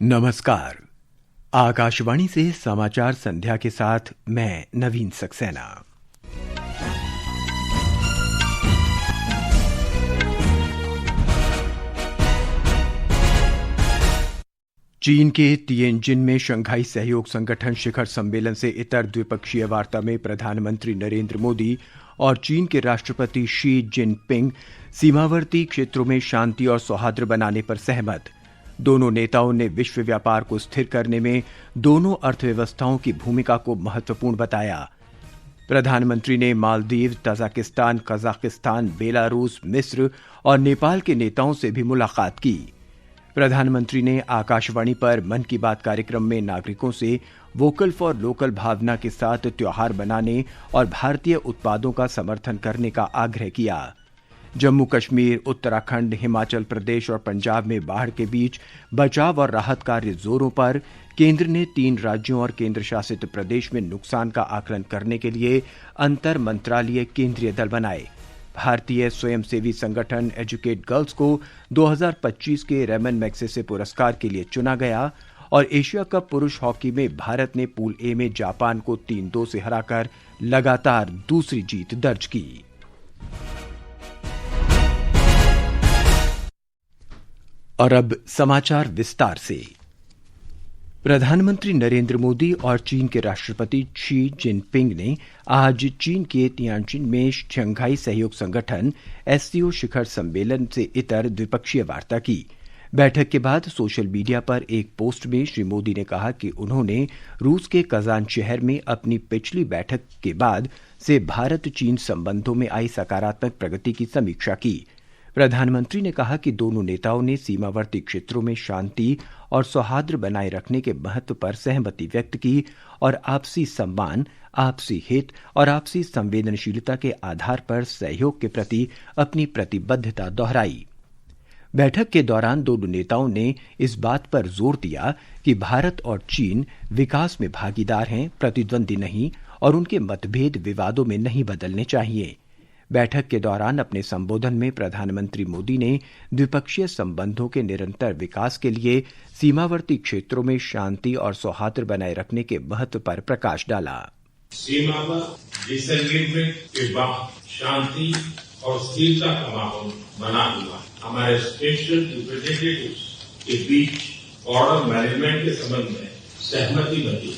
नमस्कार। आकाशवाणी से समाचार संध्या के साथ मैं नवीन सक्सेना। चीन के तिएनजिन में शंघाई सहयोग संगठन शिखर सम्मेलन से इतर द्विपक्षीय वार्ता में प्रधानमंत्री नरेंद्र मोदी और चीन के राष्ट्रपति शी जिनपिंग सीमावर्ती क्षेत्रों में शांति और सौहार्द बनाने पर सहमत। दोनों नेताओं ने विश्व व्यापार को स्थिर करने में दोनों अर्थव्यवस्थाओं की भूमिका को महत्वपूर्ण बताया। प्रधानमंत्री ने मालदीव, तजाकिस्तान, कजाकिस्तान, बेलारूस, मिस्र और नेपाल के नेताओं से भी मुलाकात की। प्रधानमंत्री ने आकाशवाणी पर मन की बात कार्यक्रम में नागरिकों से वोकल फॉर लोकल भावना के साथ त्योहार मनाने और भारतीय उत्पादों का समर्थन करने का आग्रह किया। जम्मू कश्मीर, उत्तराखंड, हिमाचल प्रदेश और पंजाब में बाढ़ के बीच बचाव और राहत कार्य जोरों पर। केंद्र ने 3 राज्यों और केंद्र शासित प्रदेश में नुकसान का आकलन करने के लिए अंतर मंत्रालयीय केंद्रीय दल बनाए। भारतीय स्वयंसेवी संगठन एजुकेट गर्ल्स को 2025 के रेमन मैग्सेसे पुरस्कार के लिए चुना गया। और एशिया कप पुरुष हॉकी में भारत ने पूल ए में जापान को 3-2 से हराकर लगातार दूसरी जीत दर्ज की। और अब समाचार विस्तार से। प्रधानमंत्री नरेंद्र मोदी और चीन के राष्ट्रपति शी जिनपिंग ने आज चीन के तियानजिन में शंघाई सहयोग संगठन एससीओ शिखर सम्मेलन से इतर द्विपक्षीय वार्ता की। बैठक के बाद सोशल मीडिया पर एक पोस्ट में श्री मोदी ने कहा कि उन्होंने रूस के कजान शहर में अपनी पिछली बैठक के बाद से भारत चीन संबंधों में आई सकारात्मक प्रगति की समीक्षा की। प्रधानमंत्री ने कहा कि दोनों नेताओं ने सीमावर्ती क्षेत्रों में शांति और सौहार्द बनाए रखने के महत्व पर सहमति व्यक्त की और आपसी सम्मान, आपसी हित और आपसी संवेदनशीलता के आधार पर सहयोग के प्रति अपनी प्रतिबद्धता दोहराई। बैठक के दौरान दोनों नेताओं ने इस बात पर जोर दिया कि भारत और चीन विकास में भागीदार हैं, प्रतिद्वंदी नहीं, और उनके मतभेद विवादों में नहीं बदलने चाहिए। बैठक के दौरान अपने संबोधन में प्रधानमंत्री मोदी ने द्विपक्षीय संबंधों के निरंतर विकास के लिए सीमावर्ती क्षेत्रों में शांति और सौहार्द बनाए रखने के महत्व पर प्रकाश डाला। सीमा पर डिसएग्रीमेंट के बाद शांति और स्थिरता का माहौल बना हुआ। हमारे स्पेशल रिप्रेजेंटेटिव्स के बीच बॉर्डर मैनेजमेंट के संबंध में सहमति बनी।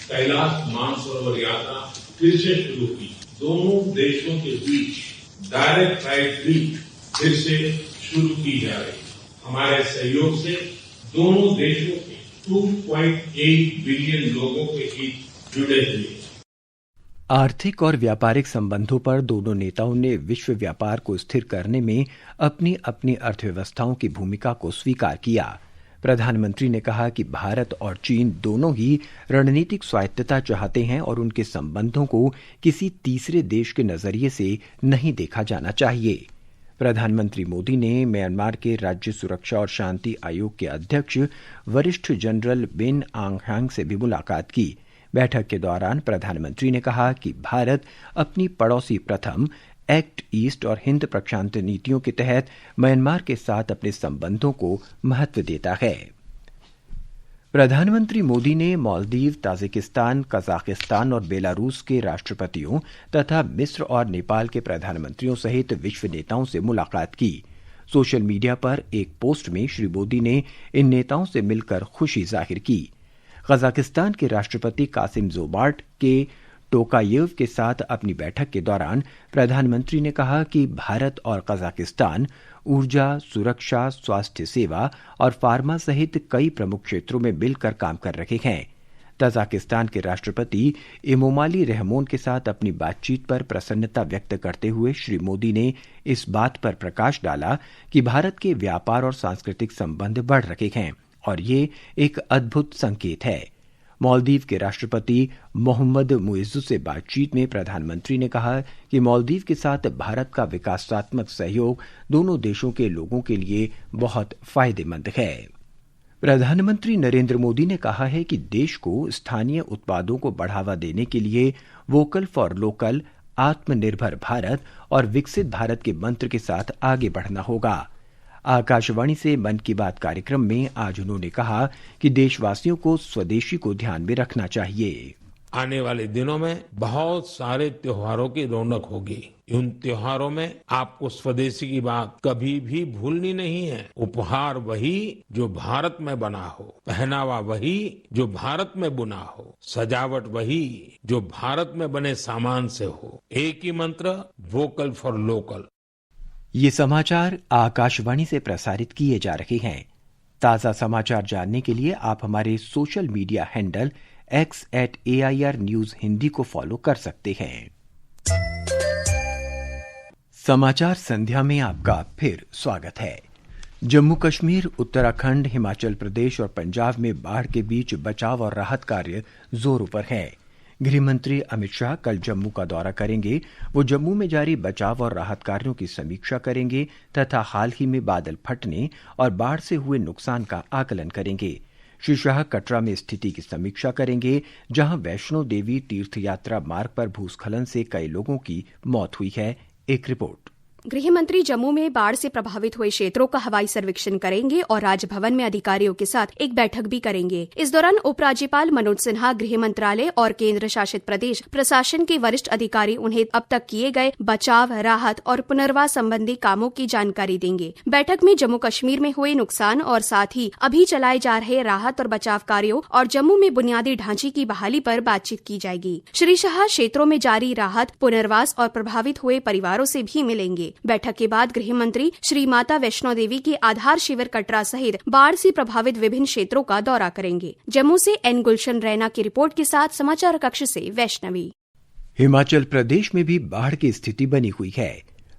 कैलाश मानसरोवर यात्रा फिर से शुरू की। दोनों देशों के बीच डायरेक्ट फ्लाइट भी फिर से शुरू की जा रही है। हमारे सहयोग से दोनों देशों के 2.8 बिलियन लोगों के हित जुड़े हुए हैं। आर्थिक और व्यापारिक संबंधों पर दोनों नेताओं ने विश्व व्यापार को स्थिर करने में अपनी अपनी अर्थव्यवस्थाओं की भूमिका को स्वीकार किया। प्रधानमंत्री ने कहा कि भारत और चीन दोनों ही रणनीतिक स्वायत्तता चाहते हैं और उनके संबंधों को किसी तीसरे देश के नजरिए से नहीं देखा जाना चाहिए। प्रधानमंत्री मोदी ने म्यांमार के राज्य सुरक्षा और शांति आयोग के अध्यक्ष वरिष्ठ जनरल बिन आंग ह्यांग से भी मुलाकात की। बैठक के दौरान प्रधानमंत्री ने कहा कि भारत अपनी पड़ोसी प्रथम, एक्ट ईस्ट और हिंद प्रशांत नीतियों के तहत म्यांमार के साथ अपने संबंधों को महत्व देता है। प्रधानमंत्री मोदी ने मालदीव, ताजिकिस्तान, कजाकिस्तान और बेलारूस के राष्ट्रपतियों तथा मिस्र और नेपाल के प्रधानमंत्रियों सहित विश्व नेताओं से मुलाकात की। सोशल मीडिया पर एक पोस्ट में श्री मोदी ने इन नेताओं से मिलकर खुशी जाहिर की। कजाकिस्तान के राष्ट्रपति कासिम जोमार्ट के टोकायेव के साथ अपनी बैठक के दौरान प्रधानमंत्री ने कहा कि भारत और कजाकिस्तान ऊर्जा, सुरक्षा, स्वास्थ्य सेवा और फार्मा सहित कई प्रमुख क्षेत्रों में मिलकर काम कर रहे हैं। तजाकिस्तान के राष्ट्रपति इमोमाली रहमोन के साथ अपनी बातचीत पर प्रसन्नता व्यक्त करते हुए श्री मोदी ने इस बात पर प्रकाश डाला कि भारत के व्यापार और सांस्कृतिक संबंध बढ़ रहे हैं और ये एक अद्भुत संकेत है। मालदीव के राष्ट्रपति मोहम्मद मुइज़्ज़ से बातचीत में प्रधानमंत्री ने कहा कि मालदीव के साथ भारत का विकासात्मक सहयोग दोनों देशों के लोगों के लिए बहुत फायदेमंद है। प्रधानमंत्री नरेंद्र मोदी ने कहा है कि देश को स्थानीय उत्पादों को बढ़ावा देने के लिए वोकल फॉर लोकल, आत्मनिर्भर भारत और विकसित भारत के मंत्र के साथ आगे बढ़ना होगा। आकाशवाणी से मन की बात कार्यक्रम में आज उन्होंने कहा कि देशवासियों को स्वदेशी को ध्यान में रखना चाहिए। आने वाले दिनों में बहुत सारे त्योहारों की रौनक होगी। उन त्योहारों में आपको स्वदेशी की बात कभी भी भूलनी नहीं है। उपहार वही जो भारत में बना हो, पहनावा वही जो भारत में बुना हो, सजावट वही जो भारत में बने सामान से हो। एक ही मंत्र, वोकल फॉर लोकल। ये समाचार आकाशवाणी से प्रसारित किए जा रहे हैं। ताजा समाचार जानने के लिए आप हमारे social media handle x@AIR news Hindi को फॉलो कर सकते हैं। समाचार संध्या में आपका फिर स्वागत है। जम्मू कश्मीर, उत्तराखंड, हिमाचल प्रदेश और पंजाब में बाढ़ के बीच बचाव और राहत कार्य जोरों पर है। गृह मंत्री अमित शाह कल जम्मू का दौरा करेंगे। वो जम्मू में जारी बचाव और राहत कार्यों की समीक्षा करेंगे तथा हाल ही में बादल फटने और बाढ़ से हुए नुकसान का आकलन करेंगे। श्री शाह कटरा में स्थिति की समीक्षा करेंगे, जहां वैष्णो देवी तीर्थ यात्रा मार्ग पर भूस्खलन से कई लोगों की मौत हुई है। एक रिपोर्ट। गृह मंत्री जम्मू में बाढ़ से प्रभावित हुए क्षेत्रों का हवाई सर्वेक्षण करेंगे और राजभवन में अधिकारियों के साथ एक बैठक भी करेंगे। इस दौरान उपराज्यपाल मनोज सिन्हा, गृह मंत्रालय और केंद्र शासित प्रदेश प्रशासन के वरिष्ठ अधिकारी उन्हें अब तक किए गए बचाव, राहत और पुनर्वास संबंधी कामों की जानकारी देंगे। बैठक में जम्मू कश्मीर में हुए नुकसान और साथ ही अभी चलाए जा रहे राहत और बचाव कार्यों और जम्मू में बुनियादी ढांचे की बहाली पर बातचीत की जाएगी। श्री शाह क्षेत्रों में जारी राहत, पुनर्वास और प्रभावित हुए परिवारों से भी मिलेंगे। बैठक के बाद गृह मंत्री श्री माता वैष्णो देवी के आधार शिविर कटरा सहित बाढ़ से प्रभावित विभिन्न क्षेत्रों का दौरा करेंगे। जम्मू से एन गुलशन रैना की रिपोर्ट के साथ समाचार कक्ष से वैष्णवी। हिमाचल प्रदेश में भी बाढ़ की स्थिति बनी हुई है।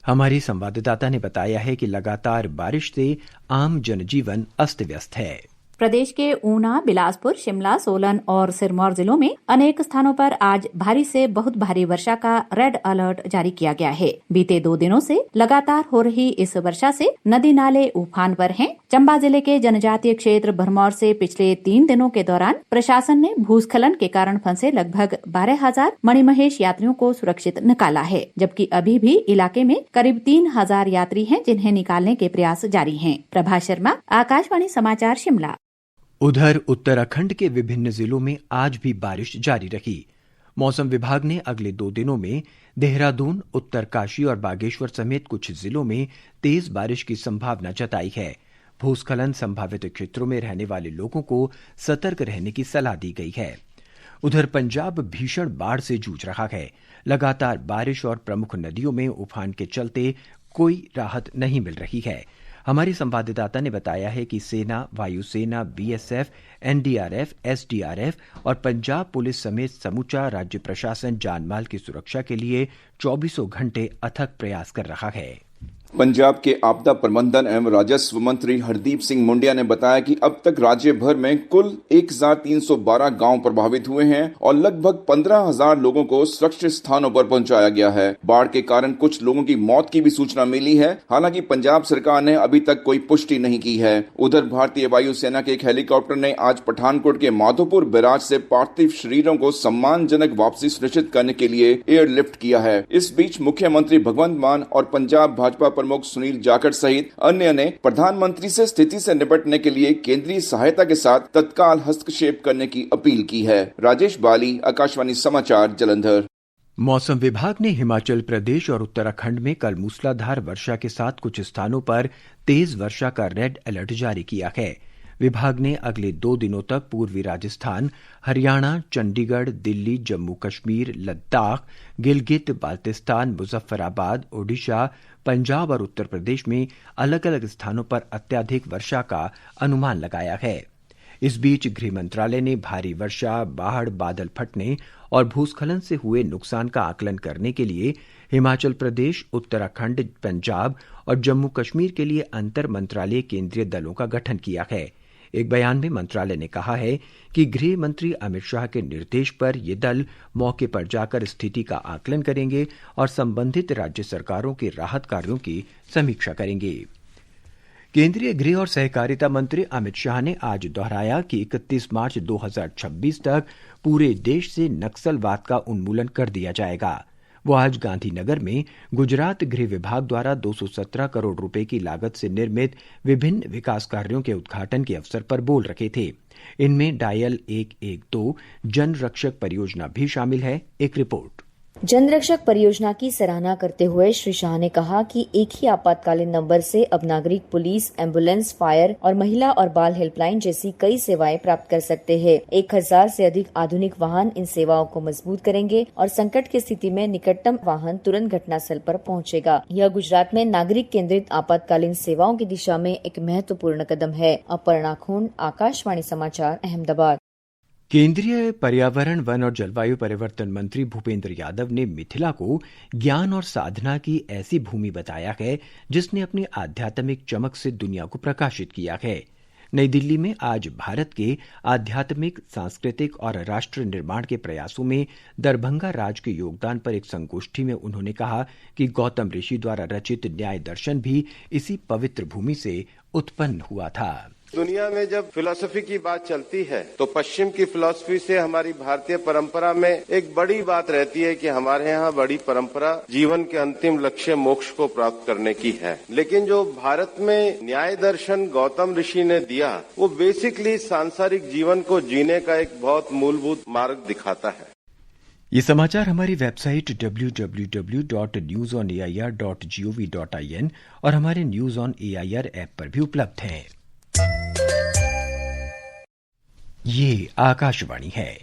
हमारी संवाददाता ने बताया है कि लगातार बारिश से आम जनजीवन अस्त व्यस्त है। प्रदेश के ऊना, बिलासपुर, शिमला, सोलन और सिरमौर जिलों में अनेक स्थानों पर आज भारी से बहुत भारी वर्षा का रेड अलर्ट जारी किया गया है। बीते 2 दिनों से लगातार हो रही इस वर्षा से नदी नाले उफान पर हैं। चंबा जिले के जनजातीय क्षेत्र भरमौर से पिछले 3 दिनों के दौरान प्रशासन ने भूस्खलन के कारण फंसे लगभग 12,000 मणिमहेश यात्रियों को सुरक्षित निकाला है, जबकि अभी भी इलाके में करीब 3,000 यात्री हैं जिन्हें निकालने के प्रयास जारी हैं। प्रभा शर्मा, आकाशवाणी समाचार, शिमला। उधर उत्तराखंड के विभिन्न जिलों में आज भी बारिश जारी रही। मौसम विभाग ने अगले 2 दिनों में देहरादून, उत्तरकाशी और बागेश्वर समेत कुछ जिलों में तेज बारिश की संभावना जताई है। भूस्खलन संभावित क्षेत्रों में रहने वाले लोगों को सतर्क रहने की सलाह दी गई है। उधर पंजाब भीषण बाढ़ से जूझ रहा है। लगातार बारिश और प्रमुख नदियों में उफान के चलते कोई राहत नहीं मिल रही है। हमारी संवाददाता ने बताया है कि सेना, वायुसेना, बीएसएफ, एनडीआरएफ, एसडीआरएफ और पंजाब पुलिस समेत समूचा राज्य प्रशासन जानमाल की सुरक्षा के लिए 24 घंटे अथक प्रयास कर रहा है। पंजाब के आपदा प्रबंधन एवं राजस्व मंत्री हरदीप सिंह मुंडिया ने बताया कि अब तक राज्य भर में कुल 1,312 गांव प्रभावित हुए हैं और लगभग 15,000 लोगों को सुरक्षित स्थानों पर पहुंचाया गया है। बाढ़ के कारण कुछ लोगों की मौत की भी सूचना मिली है। हालांकि पंजाब सरकार ने अभी तक कोई पुष्टि नहीं की है। उधर भारतीय वायुसेना के एक हेलीकॉप्टर ने आज पठानकोट के माधोपुर बैराज से पार्थिव शरीरों को सम्मानजनक वापसी सुनिश्चित करने के लिए एयरलिफ्ट किया है। इस बीच मुख्यमंत्री भगवंत मान और पंजाब भाजपा प्रमुख सुनील जाखड़ सहित अन्य ने प्रधानमंत्री से स्थिति से निपटने के लिए केंद्रीय सहायता के साथ तत्काल हस्तक्षेप करने की अपील की है। राजेश बाली, आकाशवाणी समाचार, जालंधर। मौसम विभाग ने हिमाचल प्रदेश और उत्तराखंड में कल मूसलाधार वर्षा के साथ कुछ स्थानों पर तेज वर्षा का रेड अलर्ट जारी किया है। विभाग ने अगले 2 दिनों तक पूर्वी राजस्थान, हरियाणा, चंडीगढ़, दिल्ली, जम्मू कश्मीर, लद्दाख, गिलगित बाल्तिस्तान, मुजफ्फराबाद, ओडिशा, पंजाब और उत्तर प्रदेश में अलग अलग स्थानों पर अत्यधिक वर्षा का अनुमान लगाया है। इस बीच गृह मंत्रालय ने भारी वर्षा, बाढ़, बादल फटने और भूस्खलन से हुए नुकसान का आकलन करने के लिए हिमाचल प्रदेश, उत्तराखंड, पंजाब और जम्मू कश्मीर के लिए अंतर मंत्रालय केंद्रीय दलों का गठन किया है। एक बयान में मंत्रालय ने कहा है कि गृह मंत्री अमित शाह के निर्देश पर ये दल मौके पर जाकर स्थिति का आकलन करेंगे और संबंधित राज्य सरकारों के राहत कार्यों की समीक्षा करेंगे। केंद्रीय गृह और सहकारिता मंत्री अमित शाह ने आज दोहराया कि 31 मार्च 2026 तक पूरे देश से नक्सलवाद का उन्मूलन कर दिया जाएगा। वो आज गांधीनगर में गुजरात गृह विभाग द्वारा 217 करोड़ रुपए की लागत से निर्मित विभिन्न विकास कार्यों के उद्घाटन के अवसर पर बोल रहे थे। इनमें डायल 112 जन रक्षक परियोजना भी शामिल है। एक रिपोर्ट। जन रक्षक परियोजना की सराहना करते हुए श्री शाह ने कहा कि एक ही आपातकालीन नंबर से अब नागरिक पुलिस, एम्बुलेंस, फायर और महिला और बाल हेल्पलाइन जैसी कई सेवाएं प्राप्त कर सकते हैं। 1000 से अधिक आधुनिक वाहन इन सेवाओं को मजबूत करेंगे और संकट की स्थिति में निकटतम वाहन तुरंत घटनास्थल पर पहुंचेगा। यह गुजरात में नागरिक केंद्रित आपातकालीन सेवाओं की दिशा में एक महत्वपूर्ण कदम है। अपर्णा खून, आकाशवाणी समाचार, अहमदाबाद। केंद्रीय पर्यावरण, वन और जलवायु परिवर्तन मंत्री भूपेंद्र यादव ने मिथिला को ज्ञान और साधना की ऐसी भूमि बताया है जिसने अपनी आध्यात्मिक चमक से दुनिया को प्रकाशित किया है। नई दिल्ली में आज भारत के आध्यात्मिक, सांस्कृतिक और राष्ट्र निर्माण के प्रयासों में दरभंगा राज के योगदान पर एक संगोष्ठी में उन्होंने कहा कि गौतम ऋषि द्वारा रचित न्याय दर्शन भी इसी पवित्र भूमि से उत्पन्न हुआ था। दुनिया में जब फिलॉसफी की बात चलती है तो पश्चिम की फिलॉसफी से हमारी भारतीय परंपरा में एक बड़ी बात रहती है कि हमारे यहाँ बड़ी परंपरा जीवन के अंतिम लक्ष्य मोक्ष को प्राप्त करने की है। लेकिन जो भारत में न्याय दर्शन गौतम ऋषि ने दिया वो बेसिकली सांसारिक जीवन को जीने का एक बहुत मूलभूत मार्ग दिखाता है। ये समाचार हमारी वेबसाइट www.newsonair.gov.in और हमारे न्यूज ऑन एआईआर ऐप पर भी उपलब्ध हैं। ये आकाशवाणी है।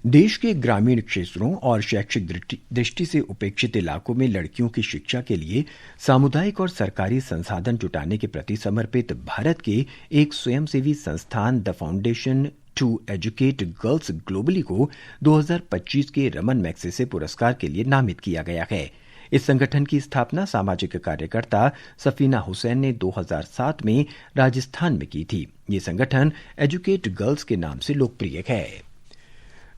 देश के ग्रामीण क्षेत्रों और शैक्षिक दृष्टि से उपेक्षित इलाकों में लड़कियों की शिक्षा के लिए सामुदायिक और सरकारी संसाधन जुटाने के प्रति समर्पित भारत के एक स्वयंसेवी संस्थान the foundation to educate girls globally को 2025 के रमन मैग्सेसे पुरस्कार के लिए नामित किया गया है। इस संगठन की स्थापना सामाजिक कार्यकर्ता सफीना हुसैन ने 2007 में राजस्थान में की थी। ये संगठन एजुकेट गर्ल्स के नाम से लोकप्रिय है।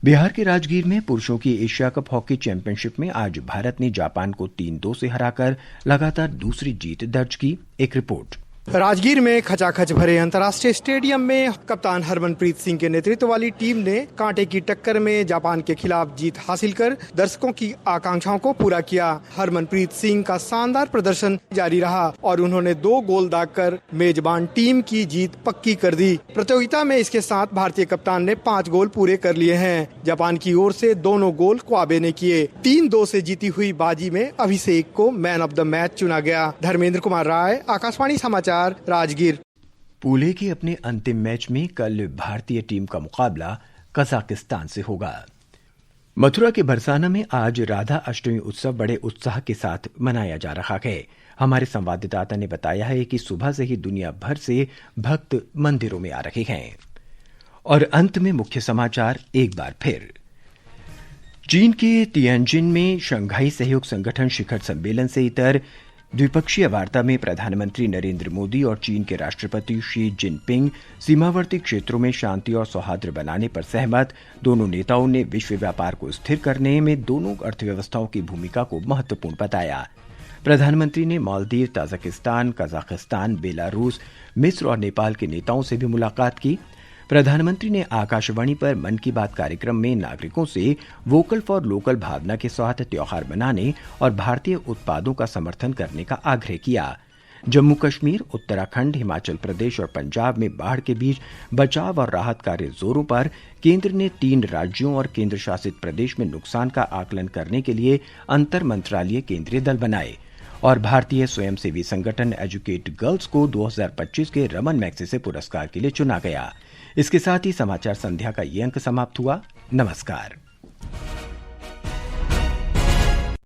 बिहार के राजगीर में पुरुषों की एशिया कप हॉकी चैंपियनशिप में आज भारत ने जापान को 3-2 से हराकर लगातार दूसरी जीत दर्ज की। एक रिपोर्ट। राजगीर में खचाखच भरे अंतर्राष्ट्रीय स्टेडियम में कप्तान हरमनप्रीत सिंह के नेतृत्व वाली टीम ने कांटे की टक्कर में जापान के खिलाफ जीत हासिल कर दर्शकों की आकांक्षाओं को पूरा किया। हरमनप्रीत सिंह का शानदार प्रदर्शन जारी रहा और उन्होंने 2 गोल दागकर मेजबान टीम की जीत पक्की कर दी। प्रतियोगिता में इसके साथ भारतीय कप्तान ने 5 गोल पूरे कर लिए हैं। जापान की ओर से दोनों गोल क्वाबे ने किए। 3-2 से जीती हुई बाजी में अभिषेक को मैन ऑफ द मैच चुना गया। धर्मेंद्र कुमार राय, आकाशवाणी समाचार, राजगीर। पूल ए के अपने अंतिम मैच में कल भारतीय टीम का मुकाबला कजाकिस्तान से होगा। मथुरा के बरसाना में आज राधा अष्टमी उत्सव बड़े उत्साह के साथ मनाया जा रहा है। हमारे संवाददाता ने बताया है कि सुबह से ही दुनिया भर से भक्त मंदिरों में आ रहे हैं। और अंत में मुख्य समाचार एक बार फिर। चीन के तियानजिन में शंघाई सहयोग संगठन शिखर सम्मेलन से इतर द्विपक्षीय वार्ता में प्रधानमंत्री नरेंद्र मोदी और चीन के राष्ट्रपति शी जिनपिंग सीमावर्ती क्षेत्रों में शांति और सौहार्द बनाने पर सहमत। दोनों नेताओं ने विश्व व्यापार को स्थिर करने में दोनों अर्थव्यवस्थाओं की भूमिका को महत्वपूर्ण बताया। प्रधानमंत्री ने मालदीव, ताजिकिस्तान, कजाकिस्तान, बेलारूस, मिस्र और नेपाल के नेताओं से भी मुलाकात की। प्रधानमंत्री ने आकाशवाणी पर मन की बात कार्यक्रम में नागरिकों से वोकल फॉर लोकल भावना के साथ त्योहार मनाने और भारतीय उत्पादों का समर्थन करने का आग्रह किया। जम्मू कश्मीर, उत्तराखंड, हिमाचल प्रदेश और पंजाब में बाढ़ के बीच बचाव और राहत कार्य जोरों पर। केंद्र ने 3 राज्यों और केंद्र शासित प्रदेश में नुकसान का आकलन करने के लिए अंतर मंत्रालय केंद्रीय दल बनाए। और भारतीय स्वयंसेवी संगठन एजुकेट गर्ल्स को 2025 के रमन मैग्सेसे पुरस्कार के लिए चुना गया। इसके साथ ही समाचार संध्या का ये अंक समाप्त हुआ। नमस्कार।